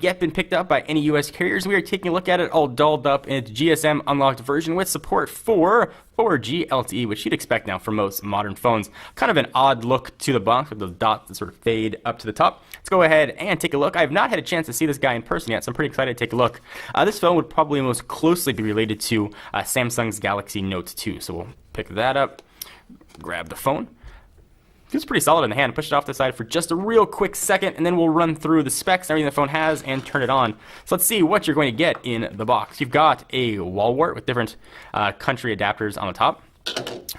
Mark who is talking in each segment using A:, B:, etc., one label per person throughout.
A: yet been picked up by any US carriers. We are taking a look at it all dolled up in its GSM unlocked version with support for 4G LTE, which you'd expect now for most modern phones. Kind of an odd look to the box with those dots that sort of fade up to the top. Let's go ahead and take a look. I have not had a chance to see this guy in person yet, so I'm pretty excited to take a look. This phone would probably most closely be related to Samsung's Galaxy Note 2. So we'll pick that up, grab the phone. Feels pretty solid in the hand. Push it off the side for just a real quick second, and then we'll run through the specs and everything the phone has and turn it on. So let's see what you're going to get in the box. You've got a wall wart with different country adapters on the top.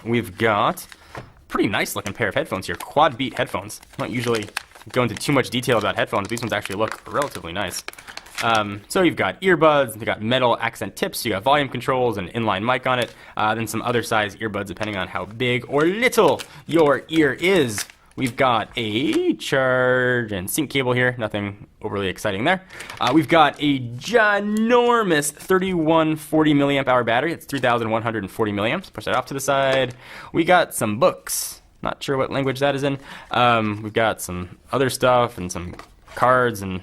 A: We've got a pretty nice looking pair of headphones here, quad beat headphones. I don't usually go into too much detail about headphones. These ones actually look relatively nice. So you've got earbuds, you've got metal accent tips, you got volume controls, and inline mic on it, then some other size earbuds depending on how big or little your ear is. We've got a charge and sync cable here, nothing overly exciting there. We've got a ginormous 3140 milliamp hour battery. It's 3,140 milliamps. Push that off to the side. We got some books. Not sure what language that is in. We've got some other stuff and some cards and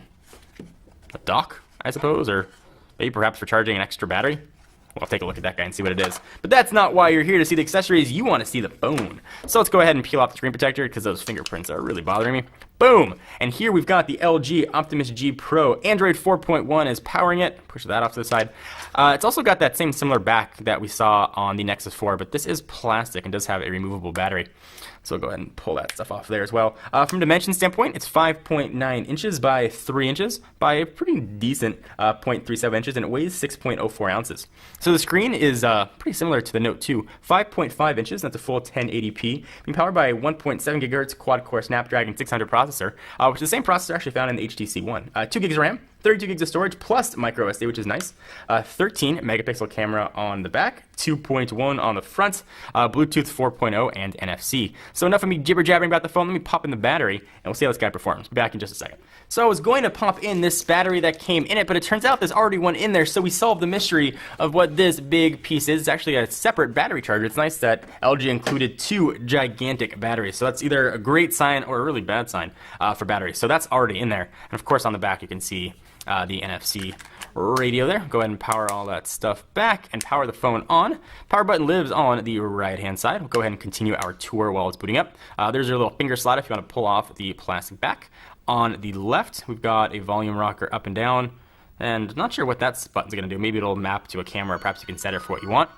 A: a dock, I suppose, or maybe perhaps for charging an extra battery. We'll take a look at that guy and see what it is. But that's not why you're here to see the accessories. You want to see the phone. So let's go ahead and peel off the screen protector because those fingerprints are really bothering me. Boom! And here we've got the LG Optimus G Pro. Android 4.1 is powering it. Push that off to the side. It's also got that same similar back that we saw on the Nexus 4, but this is plastic and does have a removable battery. So we'll go ahead and pull that stuff off there as well. From a dimension standpoint, it's 5.9 inches by 3 inches by a pretty decent 0.37 inches, and it weighs 6.04 ounces. So the screen is pretty similar to the Note 2. 5.5 inches, that's a full 1080p. Being powered by a 1.7 gigahertz quad-core Snapdragon 600 processor, which is the same processor actually found in the HTC One. 2 gigs of RAM, 32 gigs of storage, plus micro SD, which is nice. 13 megapixel camera on the back, 2.1 on the front, Bluetooth 4.0, and NFC. So enough of me jibber-jabbering about the phone. Let me pop in the battery, and we'll see how this guy performs. Be back in just a second. So I was going to pop in this battery that came in it, but it turns out there's already one in there, so we solved the mystery of what this big piece is. It's actually a separate battery charger. It's nice that LG included 2 gigantic batteries, so that's either a great sign or a really bad sign for batteries. So that's already in there. And of course on the back you can see the NFC radio there. Go ahead and power all that stuff back and power the phone on. Power button lives on the right hand side. We'll go ahead and continue our tour while it's booting up. There's your little finger slot if you want to pull off the plastic back. On the left we've got a volume rocker up and down, and not sure what that button's going to do. Maybe it'll map to a camera, perhaps you can set it for what you want.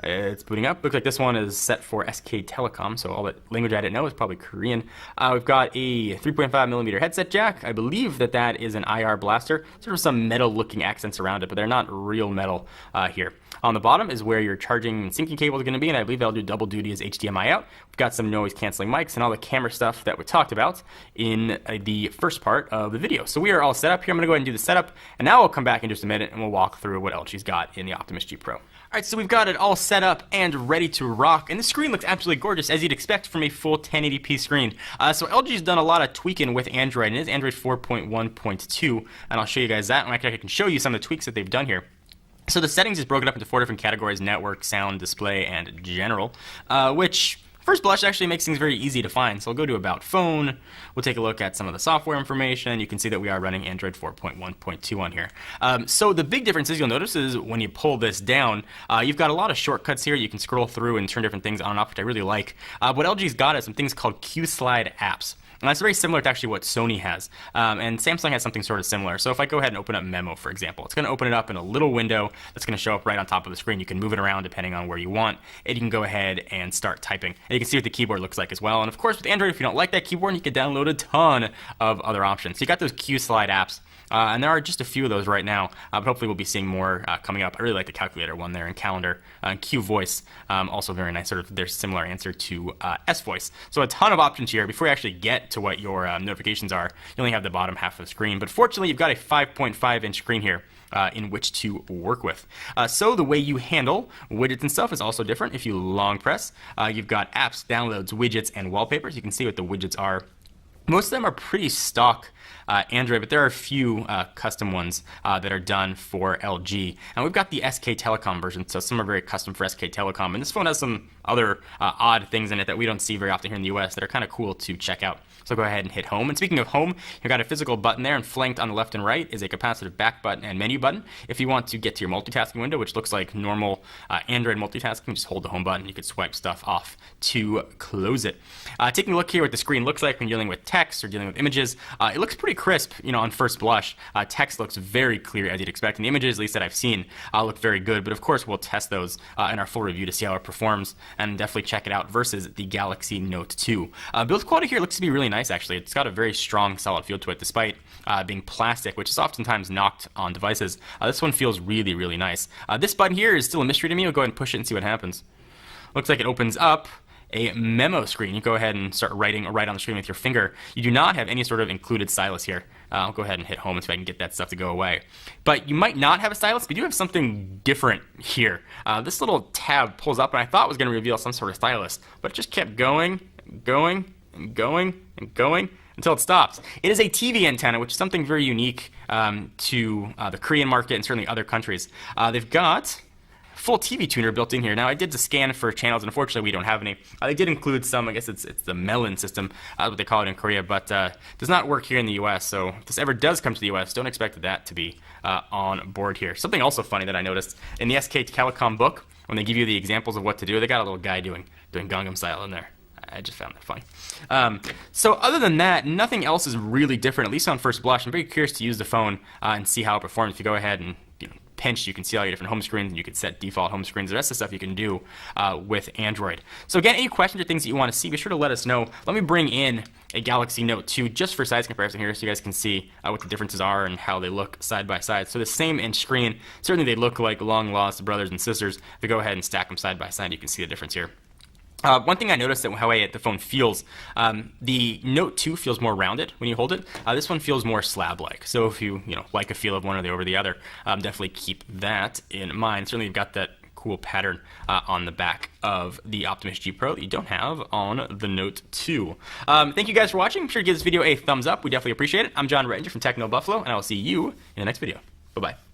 A: It's booting up. Looks like this one is set for SK Telecom, so all that language I didn't know is probably Korean. We've got a 3.5mm headset jack. I believe that is an IR blaster. Sort of some metal-looking accents around it, but they're not real metal here. On the bottom is where your charging and syncing cable is going to be, and I believe that'll do double duty as HDMI out. We've got some noise-canceling mics and all the camera stuff that we talked about in the first part of the video. So we are all set up here. I'm going to go ahead and do the setup, and now we'll come back in just a minute and we'll walk through what LG's got in the Optimus G Pro. Alright, so we've got it all set up and ready to rock, and the screen looks absolutely gorgeous, as you'd expect from a full 1080p screen. So LG's done a lot of tweaking with Android, and it is Android 4.1.2, and I'll show you guys that, and I can show you some of the tweaks that they've done here. So the settings is broken up into 4 different categories: network, sound, display, and general, which first blush actually makes things very easy to find. So we'll go to About Phone, we'll take a look at some of the software information. You can see that we are running Android 4.1.2 on here. So the big difference is, you'll notice, is when you pull this down, you've got a lot of shortcuts here. You can scroll through and turn different things on and off, which I really like. What LG's got is some things called Q-Slide apps. And that's very similar to actually what Sony has. And Samsung has something sort of similar. So if I go ahead and open up Memo, for example, it's going to open it up in a little window that's going to show up right on top of the screen. You can move it around depending on where you want, and you can go ahead and start typing. And you can see what the keyboard looks like as well. And of course, with Android, if you don't like that keyboard, you can download a ton of other options. So you got those Q-Slide apps. And there are just a few of those right now, but hopefully we'll be seeing more coming up. I really like the calculator one there, and calendar, and Q Voice, also very nice. Sort of their similar answer to S Voice. So a ton of options here. Before you actually get to what your notifications are, you only have the bottom half of the screen. But fortunately, you've got a 5.5-inch screen here in which to work with. So the way you handle widgets and stuff is also different. If you long press, you've got apps, downloads, widgets, and wallpapers. You can see what the widgets are Most of them are pretty stock Android, but there are a few custom ones that are done for LG. And we've got the SK Telecom version, so some are very custom for SK Telecom. And this phone has some other odd things in it that we don't see very often here in the US that are kind of cool to check out. So go ahead and hit home. And speaking of home, you've got a physical button there, and flanked on the left and right is a capacitive back button and menu button. If you want to get to your multitasking window, which looks like normal Android multitasking, just hold the home button. You can swipe stuff off to close it. Taking a look here what the screen looks like when you're dealing with text or dealing with images, it looks pretty crisp, on first blush. Text looks very clear as you'd expect, and the images, at least that I've seen, look very good. But of course, we'll test those in our full review to see how it performs, and definitely check it out versus the Galaxy Note 2. Build quality here looks to be really nice, actually. It's got a very strong, solid feel to it, despite being plastic, which is oftentimes knocked on devices. This one feels really, really nice. This button here is still a mystery to me. We'll go ahead and push it and see what happens. Looks like it opens up a memo screen. You go ahead and start writing or write on the screen with your finger. You do not have any sort of included stylus here. I'll go ahead and hit home and see if I can get that stuff to go away. But you might not have a stylus, but you do have something different here. This little tab pulls up, and I thought it was going to reveal some sort of stylus, but it just kept going, going, and going, and going until it stops. It is a TV antenna, which is something very unique to the Korean market and certainly other countries. They've got full TV tuner built in here. Now, I did the scan for channels, and unfortunately we don't have any. They did include some, I guess it's the Melon system, what they call it in Korea, but does not work here in the US, so if this ever does come to the US, don't expect that to be on board here. Something also funny that I noticed, in the SK Telecom book, when they give you the examples of what to do, they got a little guy doing Gangnam Style in there. I just found that funny. So other than that, nothing else is really different, at least on first blush. I'm very curious to use the phone and see how it performs. If you go ahead and pinch, you can see all your different home screens, and you can set default home screens. The rest of the stuff you can do with Android. So again, any questions or things that you want to see, be sure to let us know. Let me bring in a Galaxy Note 2 just for size comparison here, so you guys can see what the differences are and how they look side by side. So the same in screen, certainly they look like long lost brothers and sisters. If you go ahead and stack them side by side, you can see the difference here. One thing I noticed that how the phone feels, the Note 2 feels more rounded when you hold it. This one feels more slab-like. So if you like a feel of one or the over the other, definitely keep that in mind. Certainly you've got that cool pattern on the back of the Optimus G Pro that you don't have on the Note 2. Thank you guys for watching. Be sure to give this video a thumbs up. We definitely appreciate it. I'm John Rettinger from Techno Buffalo, and I will see you in the next video. Bye-bye.